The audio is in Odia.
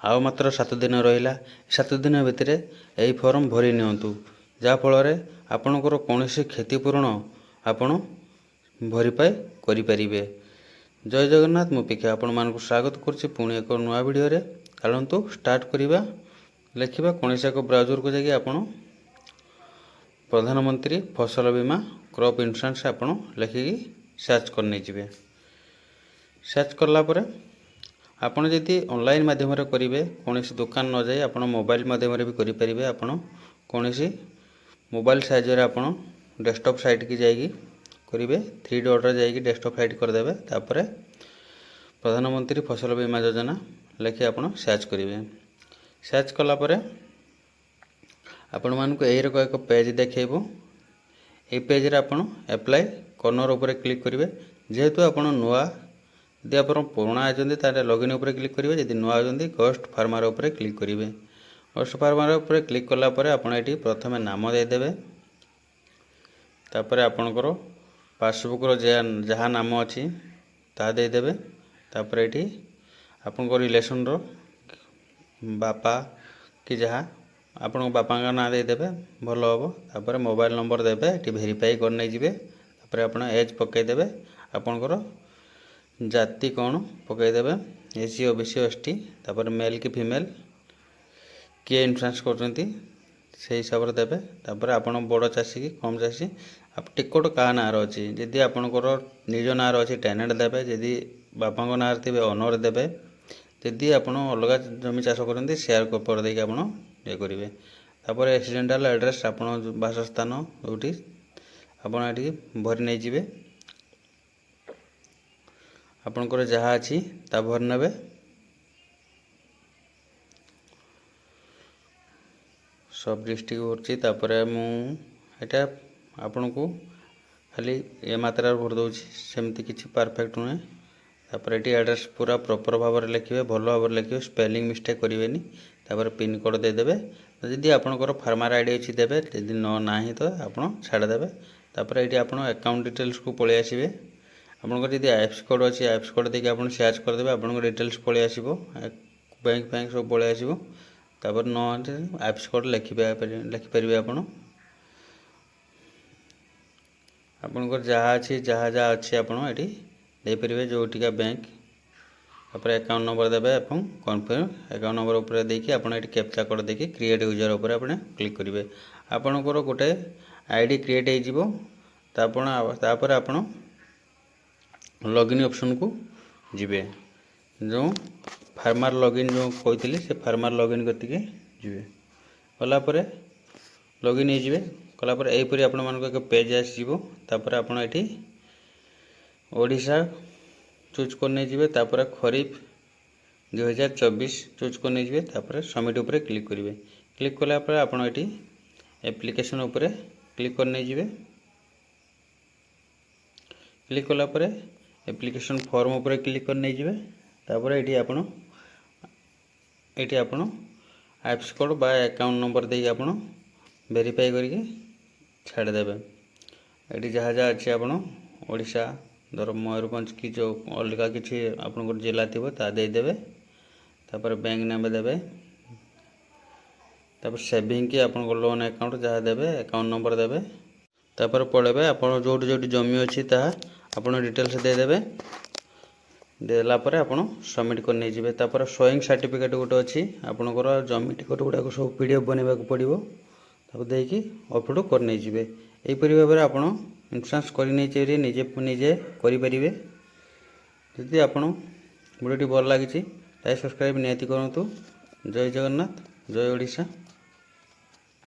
ଆଉ ମାତ୍ର 7 ଦିନ ରହିଲା। 7 ଦିନ ଭିତରେ ଏହି ଫର୍ମ ଭରି ନିଅନ୍ତୁ, ଯାହାଫଳରେ ଆପଣଙ୍କର କୌଣସି କ୍ଷତିପୂରଣ ଆପଣ ଭରିପାଇ କରିପାରିବେ। ଜୟ ଜଗନ୍ନାଥ। ମୁଁ ପିକେ ଆପଣମାନଙ୍କୁ ସ୍ୱାଗତ କରୁଛି ପୁଣି ଏକ ନୂଆ ଭିଡ଼ିଓରେ। ଚାଲନ୍ତୁ ଷ୍ଟାର୍ଟ କରିବା। ଲେଖିବା କୌଣସି ଏକ ବ୍ରାଉଜରକୁ ଯାଇକି ଆପଣ ପ୍ରଧାନମନ୍ତ୍ରୀ ଫସଲ ବୀମା କ୍ରପ୍ ଇନ୍ସୁରାନ୍ସ ଆପଣ ଲେଖିକି ସର୍ଚ୍ଚ କରି ନେଇଯିବେ। ସର୍ଚ୍ଚ କଲା ପରେ ଆପଣ ଯଦି ଅନଲାଇନ୍ ମାଧ୍ୟମରେ କରିବେ, କୌଣସି ଦୋକାନ ନ ଯାଇ ଆପଣ ମୋବାଇଲ ମାଧ୍ୟମରେ ବି କରିପାରିବେ। ଆପଣ କୌଣସି ମୋବାଇଲ ସାହାଯ୍ୟରେ ଆପଣ ଡେସ୍କଟପ୍ ସାଇଟ୍କି ଯାଇକି କରିବେ। 3 ଡଟ୍ରେ ଯାଇକି ଡେସ୍କଟପ୍ ସାଇଟ୍ କରିଦେବେ। ତାପରେ ପ୍ରଧାନମନ୍ତ୍ରୀ ଫସଲ ବୀମା ଯୋଜନା ଲେଖି ଆପଣ ସର୍ଚ୍ଚ କରିବେ। ସର୍ଚ୍ଚ କଲା ପରେ ଆପଣମାନଙ୍କୁ ଏହିରକ ଏକ ପେଜ୍ ଦେଖାଇବ। ଏହି ପେଜ୍ରେ ଆପଣ ଆପ୍ଲାଏ କର୍ଣ୍ଣର ଉପରେ କ୍ଲିକ୍ କରିବେ। ଯେହେତୁ ଆପଣ ନୂଆ, ଯଦି ଆପଣ ପୁରୁଣା ଅଛନ୍ତି ତାହେଲେ ଲଗ୍ଇନ୍ ଉପରେ କ୍ଲିକ୍ କରିବେ। ଯଦି ନୂଆ ଅଛନ୍ତି ଗୋଷ୍ଟ ଫାର୍ମର ଉପରେ କ୍ଲିକ୍ କରିବେ। ଗୋଷ୍ଟ ଫାର୍ମର ଉପରେ କ୍ଲିକ୍ କଲା ପରେ ଆପଣ ଏଠି ପ୍ରଥମେ ନାମ ଦେଇଦେବେ। ତାପରେ ଆପଣଙ୍କର ପାସବୁକ୍ର ଯାହା ନାମ ଅଛି ତାହା ଦେଇଦେବେ। ତାପରେ ଏଠି ଆପଣଙ୍କ ରିଲେସନ୍ର ବାପା କି ଯାହା ଆପଣଙ୍କ ବାପାଙ୍କ ନାଁ ଦେଇଦେବେ, ଭଲ ହେବ। ତାପରେ ମୋବାଇଲ୍ ନମ୍ବର ଦେବେ, ଏଠି ଭେରିଫାଇ କରି ନେଇଯିବେ। ତାପରେ ଆପଣ ଏଜ୍ ପକାଇଦେବେ, ଆପଣଙ୍କର ଜାତି କ'ଣ ପକାଇଦେବେ, SC OBC ST, ତାପରେ ମେଲ୍ କି ଫିମେଲ୍, କିଏ ଇନ୍ସୁରାନ୍ସ କରୁଛନ୍ତି ସେହି ହିସାବରେ ଦେବେ। ତାପରେ ଆପଣ ବଡ଼ ଚାଷୀ କି କମ୍ ଚାଷୀ, ଟିକଟ କାହା ନାଁରେ ଅଛି, ଯଦି ଆପଣଙ୍କର ନିଜ ନାଁରେ ଅଛି ଟେନେଣ୍ଟ ଦେବେ, ଯଦି ବାପାଙ୍କ ନାଁରେ ଥିବେ ଅନର୍ ଦେବେ, ଯଦି ଆପଣ ଅଲଗା ଜମି ଚାଷ କରନ୍ତି ସେୟାର କପର ଦେଇକି ଆପଣ ଇଏ କରିବେ। ତାପରେ ଏକ୍ସିଡେଣ୍ଟାଲ ଆଡ୍ରେସ୍, ଆପଣ ବାସସ୍ଥାନ ଯେଉଁଠି ଆପଣ ଏଠିକି ଭରି ନେଇଯିବେ। ଆପଣଙ୍କର ଯାହା ଅଛି ତା ଭରି ନେବେ। ସବ୍ ଡିଷ୍ଟ୍ରିକ୍ଟ ଭରୁଛି। ତାପରେ ମୁଁ ଏଇଟା ଆପଣଙ୍କୁ ଖାଲି ଏ ମାତ୍ରାରେ ଭରି ଦେଉଛି, ସେମିତି କିଛି ପରଫେକ୍ଟ ନୁହେଁ। ତାପରେ ଏଠି ଆଡ୍ରେସ୍ ପୁରା ପ୍ରପର୍ ଭାବରେ ଲେଖିବେ, ଭଲ ଭାବରେ ଲେଖିବେ, ସ୍ପେଲିଂ ମିଷ୍ଟେକ୍ କରିବେନି। ତାପରେ ପିନ୍କୋଡ଼୍ ଦେଇଦେବେ। ଯଦି ଆପଣଙ୍କର ଫାର୍ମାର ଆଇଡ଼ି ଅଛି ଦେବେ, ଯଦି ନାହିଁ ତ ଆପଣ ଛାଡ଼ିଦେବେ। ତାପରେ ଏଠି ଆପଣ ଆକାଉଣ୍ଟ ଡିଟେଲ୍ସକୁ ପଳେଇ ଆସିବେ। ଆପଣଙ୍କର ଯଦି ଆଇଏଫ୍ଏସି କୋଡ଼୍ ଅଛି ଆଇଏଫ୍ଏସି କୋଡ଼୍ ଦେଇକି ଆପଣ ସର୍ଚ୍ଚ କରିଦେବେ, ଆପଣଙ୍କ ଡିଟେଲ୍ସ ପଳେଇ ଆସିବ, ବ୍ୟାଙ୍କ ସବୁ ପଳେଇ ଆସିବ। ତାପରେ ଆଇଏଫ୍ଏସି କୋଡ଼୍ ଲେଖିପାରିବେ ଆପଣ। ଆପଣଙ୍କର ଯାହା ଅଛି ଆପଣ ଏଠି ଦେଇପାରିବେ, ଯେଉଁଠିକା ବ୍ୟାଙ୍କ। ତାପରେ ଆକାଉଣ୍ଟ ନମ୍ବର ଦେବେ ଏବଂ କନଫର୍ମ ଆକାଉଣ୍ଟ ନମ୍ବର ଉପରେ ଦେଇକି ଆପଣ ଏଠି କ୍ୟାପଚା କୋଡ଼୍ ଦେଇକି କ୍ରିଏଟ୍ ୟୁଜର୍ ଉପରେ ଆପଣ କ୍ଲିକ୍ କରିବେ। ଆପଣଙ୍କର ଗୋଟେ ଆଇଡ଼ି କ୍ରିଏଟ୍ ହେଇଯିବ। ତାପରେ ଆପଣ ଲଗ୍ଇନ୍ ଅପସନ୍କୁ ଯିବେ। ଯେଉଁ ଫାର୍ମାର ଲଗ୍ଇନ୍ ଯେଉଁ କହିଥିଲି ସେ ଫାର୍ମାର ଲଗ୍ଇନ୍ କରିକି ଯିବେ। ଗଲା ପରେ ଲଗ୍ଇନ୍ ହେଇଯିବେ। କଲାପରେ ଏହିପରି ଆପଣମାନଙ୍କୁ ଏକ ପେଜ୍ ଆସିଯିବ। ତାପରେ ଆପଣ ଏଠି ଓଡ଼ିଶା ଚୁଜ୍ କରି ନେଇଯିବେ। ତାପରେ ଖରିଫ 2024 ଚୁଜ୍ କରି ନେଇଯିବେ। ତାପରେ ସବମିଟ୍ ଉପରେ କ୍ଲିକ୍ କରିବେ। କ୍ଲିକ୍ କଲା ପରେ ଆପଣ ଏଠି ଆପ୍ଲିକେସନ୍ ଉପରେ କ୍ଲିକ୍ କରି ନେଇଯିବେ। କ୍ଲିକ୍ କଲା ପରେ ଆପ୍ଲିକେସନ୍ ଫର୍ମ ଉପରେ କ୍ଲିକ୍ କରି ନେଇଯିବେ। ତାପରେ ଏଠି ଆପଣ ଆଇଏଫ୍ଏସି କୋଡ଼୍ ବା ଆକାଉଣ୍ଟ ନମ୍ବର ଦେଇକି ଆପଣ ଭେରିଫାଇ କରିକି ଛାଡ଼ିଦେବେ। ଏଠି ଯାହା ଅଛି ଆପଣ ଓଡ଼ିଶା ଧର ମୟୂରଭଞ୍ଜ କି ଯେଉଁ ଅଲଗା କିଛି ଆପଣଙ୍କର ଜିଲ୍ଲା ଥିବ ତାହା ଦେଇଦେବେ। ତାପରେ ବ୍ୟାଙ୍କ ନାମ ଦେବେ। ତାପରେ ସେଭିଂ କି ଆପଣଙ୍କ ଲୋନ୍ ଆକାଉଣ୍ଟ ଯାହା ଦେବେ, ଆକାଉଣ୍ଟ ନମ୍ବର ଦେବେ। ତାପରେ ପଳେଇବେ ଆପଣ ଯେଉଁଠି ଜମି ଅଛି ତାହା ଆପଣ ଡିଟେଲ୍ସ ଦେଇଦେବେ। ଦେଲା ପରେ ଆପଣ ସବମିଟ୍ କରି ନେଇଯିବେ। ତାପରେ ସୋଇଂ ସାର୍ଟିଫିକେଟ୍ ଗୋଟେ ଅଛି, ଆପଣଙ୍କର ଜମି ଟିକଟ ଗୁଡ଼ାକ ସବୁ PDF ବନେଇବାକୁ ପଡ଼ିବ। ତାକୁ ଦେଇକି ଅପଲୋଡ଼ କରି ନେଇଯିବେ। ଏହିପରି ଭାବରେ ଆପଣ ଇନ୍ସୁରାନ୍ସ କରି ନେଇଯିବେ, ନିଜେ କରିପାରିବେ। ଯଦି ଆପଣ ଭିଡ଼ିଓଟି ଭଲ ଲାଗିଛି ତାହେଲେ ସବସ୍କ୍ରାଇବ୍ ନିହାତି କରନ୍ତୁ। ଜୟ ଜଗନ୍ନାଥ, ଜୟ ଓଡ଼ିଶା।